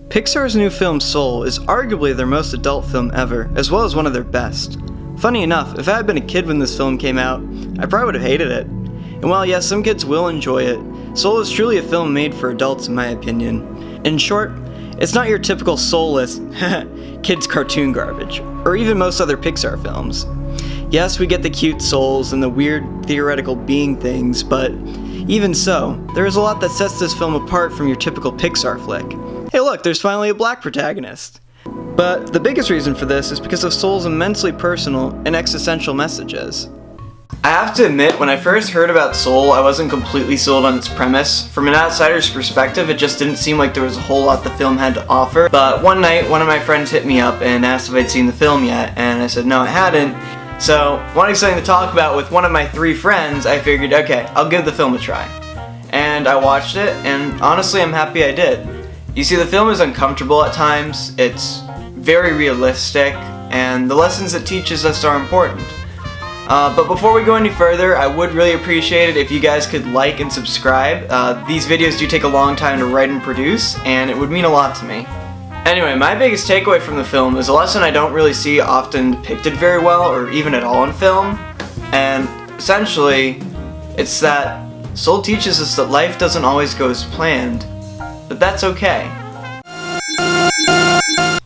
Pixar's new film Soul is arguably their most adult film ever, as well as one of their best. Funny enough, if I had been a kid when this film came out, I probably would have hated it. And while yes, some kids will enjoy it, Soul is truly a film made for adults in my opinion. In short, it's not your typical soulless, kids cartoon garbage, or even most other Pixar films. Yes, we get the cute souls and the weird theoretical being things, but even so, there is a lot that sets this film apart from your typical Pixar flick. Hey look, there's finally a black protagonist. But the biggest reason for this is because of Soul's immensely personal and existential messages. I have to admit, when I first heard about Soul, I wasn't completely sold on its premise. From an outsider's perspective, it just didn't seem like there was a whole lot the film had to offer. But one night, one of my friends hit me up and asked if I'd seen the film yet, and I said no, I hadn't. So, wanting something to talk about with one of my 3 friends, I figured, okay, I'll give the film a try. And I watched it, and honestly, I'm happy I did. You see, the film is uncomfortable at times, it's very realistic, and the lessons it teaches us are important. But before we go any further, I would really appreciate it if you guys could like and subscribe. These videos do take a long time to write and produce, and it would mean a lot to me. Anyway, my biggest takeaway from the film is a lesson I don't really see often depicted very well, or even at all in film, and essentially, it's that Soul teaches us that life doesn't always go as planned. But that's okay.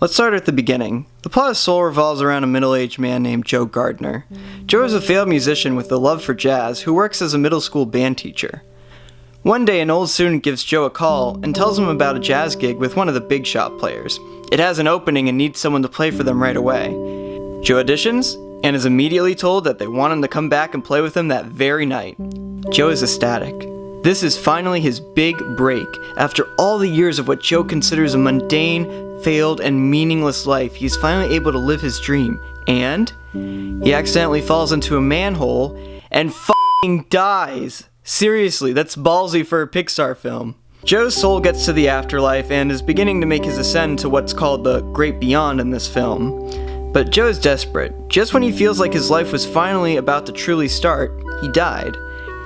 Let's start at the beginning. The plot of Soul revolves around a middle-aged man named Joe Gardner. Joe is a failed musician with a love for jazz who works as a middle school band teacher. One day, an old student gives Joe a call and tells him about a jazz gig with one of the big shot players. It has an opening and needs someone to play for them right away. Joe auditions and is immediately told that they want him to come back and play with them that very night. Joe is ecstatic. This is finally his big break. After all the years of what Joe considers a mundane, failed, and meaningless life, he's finally able to live his dream. And he accidentally falls into a manhole and f***ing dies. Seriously, that's ballsy for a Pixar film. Joe's soul gets to the afterlife and is beginning to make his ascent to what's called the Great Beyond in this film. But Joe's desperate. Just when he feels like his life was finally about to truly start, he died.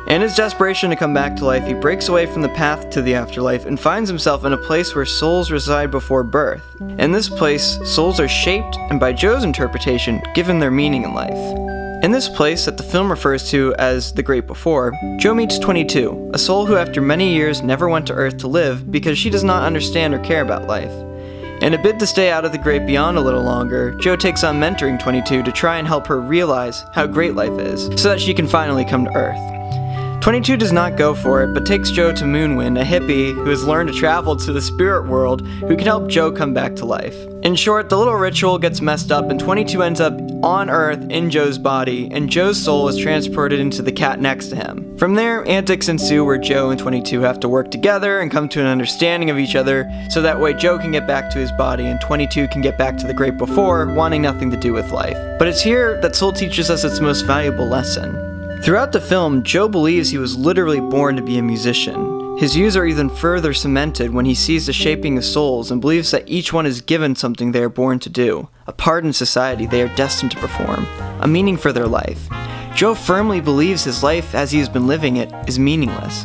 In his desperation to come back to life, he breaks away from the path to the afterlife and finds himself in a place where souls reside before birth. In this place, souls are shaped and, by Joe's interpretation, given their meaning in life. In this place that the film refers to as the Great Before, Joe meets 22, a soul who after many years never went to Earth to live because she does not understand or care about life. In a bid to stay out of the Great Beyond a little longer, Joe takes on mentoring 22 to try and help her realize how great life is, so that she can finally come to Earth. 22 does not go for it, but takes Joe to Moonwind, a hippie who has learned to travel to the spirit world who can help Joe come back to life. In short, the little ritual gets messed up and 22 ends up on Earth in Joe's body, and Joe's soul is transported into the cat next to him. From there, antics ensue where Joe and 22 have to work together and come to an understanding of each other, so that way Joe can get back to his body and 22 can get back to the Great Before, wanting nothing to do with life. But it's here that Soul teaches us its most valuable lesson. Throughout the film, Joe believes he was literally born to be a musician. His views are even further cemented when he sees the shaping of souls and believes that each one is given something they are born to do, a part in society they are destined to perform, a meaning for their life. Joe firmly believes his life as he has been living it is meaningless.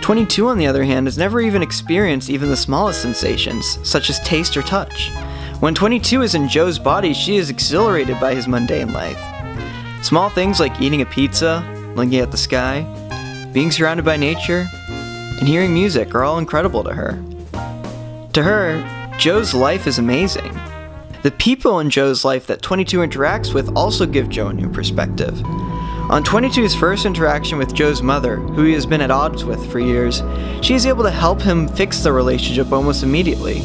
22, on the other hand, has never even experienced even the smallest sensations, such as taste or touch. When 22 is in Joe's body, she is exhilarated by his mundane life. Small things like eating a pizza, looking at the sky, being surrounded by nature, and hearing music are all incredible to her. To her, Joe's life is amazing. The people in Joe's life that 22 interacts with also give Joe a new perspective. On 22's first interaction with Joe's mother, who he has been at odds with for years, she is able to help him fix the relationship almost immediately,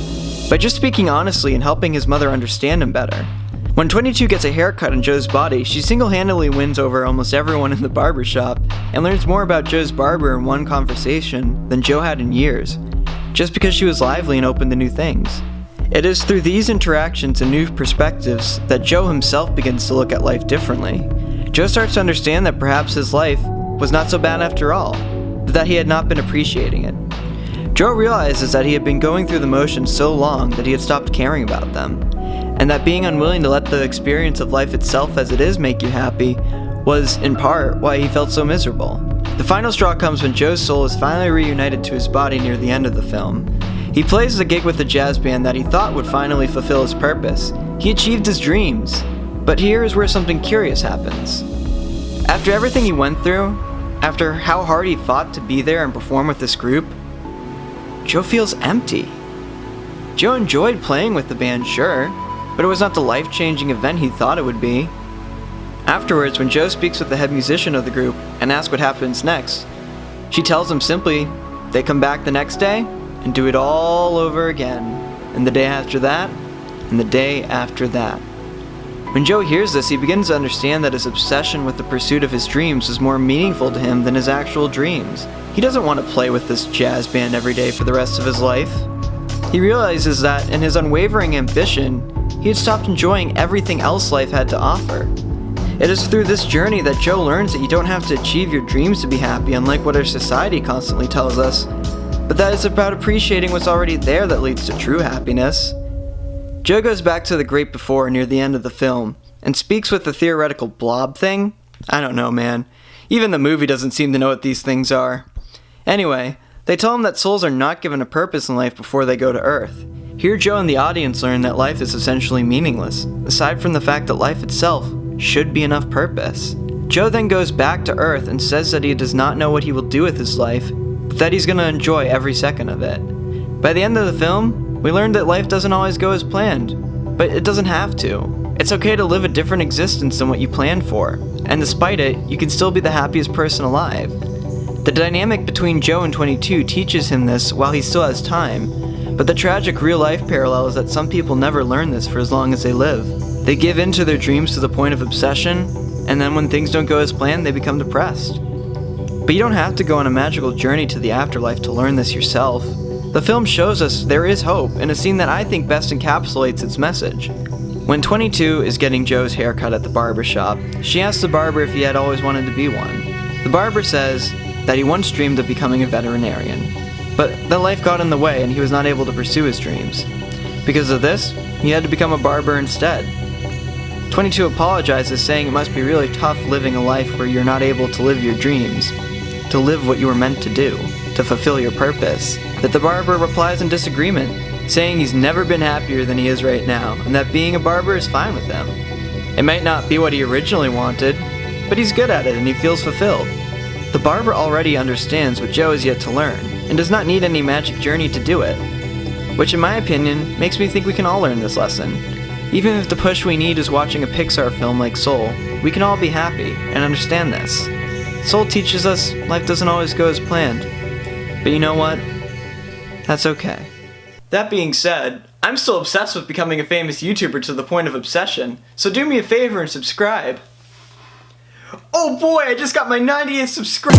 by just speaking honestly and helping his mother understand him better. When 22 gets a haircut in Joe's body, she single-handedly wins over almost everyone in the barbershop and learns more about Joe's barber in one conversation than Joe had in years, just because she was lively and open to new things. It is through these interactions and new perspectives that Joe himself begins to look at life differently. Joe starts to understand that perhaps his life was not so bad after all, but that he had not been appreciating it. Joe realizes that he had been going through the motions so long that he had stopped caring about them. and that being unwilling to let the experience of life itself as it is make you happy was, in part, why he felt so miserable. The final straw comes when Joe's soul is finally reunited to his body near the end of the film. He plays a gig with the jazz band that he thought would finally fulfill his purpose. He achieved his dreams. But here is where something curious happens. After everything he went through, after how hard he fought to be there and perform with this group, Joe feels empty. Joe enjoyed playing with the band, sure, but it was not the life-changing event he thought it would be. Afterwards, when Joe speaks with the head musician of the group and asks what happens next, she tells him simply, they come back the next day and do it all over again, and the day after that, and the day after that. When Joe hears this, he begins to understand that his obsession with the pursuit of his dreams is more meaningful to him than his actual dreams. He doesn't want to play with this jazz band every day for the rest of his life. He realizes that in his unwavering ambition, he had stopped enjoying everything else life had to offer. It is through this journey that Joe learns that you don't have to achieve your dreams to be happy, unlike what our society constantly tells us, but that it's about appreciating what's already there that leads to true happiness. Joe goes back to the great before near the end of the film, and speaks with the theoretical blob thing? I don't know, man. Even the movie doesn't seem to know what these things are. Anyway, they tell him that souls are not given a purpose in life before they go to Earth. Here Joe and the audience learn that life is essentially meaningless, aside from the fact that life itself should be enough purpose. Joe then goes back to Earth and says that he does not know what he will do with his life, but that he's going to enjoy every second of it. By the end of the film, we learn that life doesn't always go as planned, but it doesn't have to. It's okay to live a different existence than what you planned for, and despite it, you can still be the happiest person alive. The dynamic between Joe and 22 teaches him this while he still has time, but the tragic real-life parallel is that some people never learn this for as long as they live. They give in to their dreams to the point of obsession, and then when things don't go as planned, they become depressed. But you don't have to go on a magical journey to the afterlife to learn this yourself. The film shows us there is hope in a scene that I think best encapsulates its message. When 22 is getting Joe's haircut at the barber shop, she asks the barber if he had always wanted to be one. The barber says that he once dreamed of becoming a veterinarian, but that life got in the way and he was not able to pursue his dreams. Because of this, he had to become a barber instead. 22 apologizes, saying it must be really tough living a life where you're not able to live your dreams, to live what you were meant to do, to fulfill your purpose. That the barber replies in disagreement, saying he's never been happier than he is right now, and that being a barber is fine with him. It might not be what he originally wanted, but he's good at it and he feels fulfilled. The barber already understands what Joe is yet to learn, and does not need any magic journey to do it. Which in my opinion, makes me think we can all learn this lesson. Even if the push we need is watching a Pixar film like Soul, we can all be happy and understand this. Soul teaches us life doesn't always go as planned. But you know what? That's okay. That being said, I'm still obsessed with becoming a famous YouTuber to the point of obsession, so do me a favor and subscribe. Oh boy, I just got my 98th subscriber!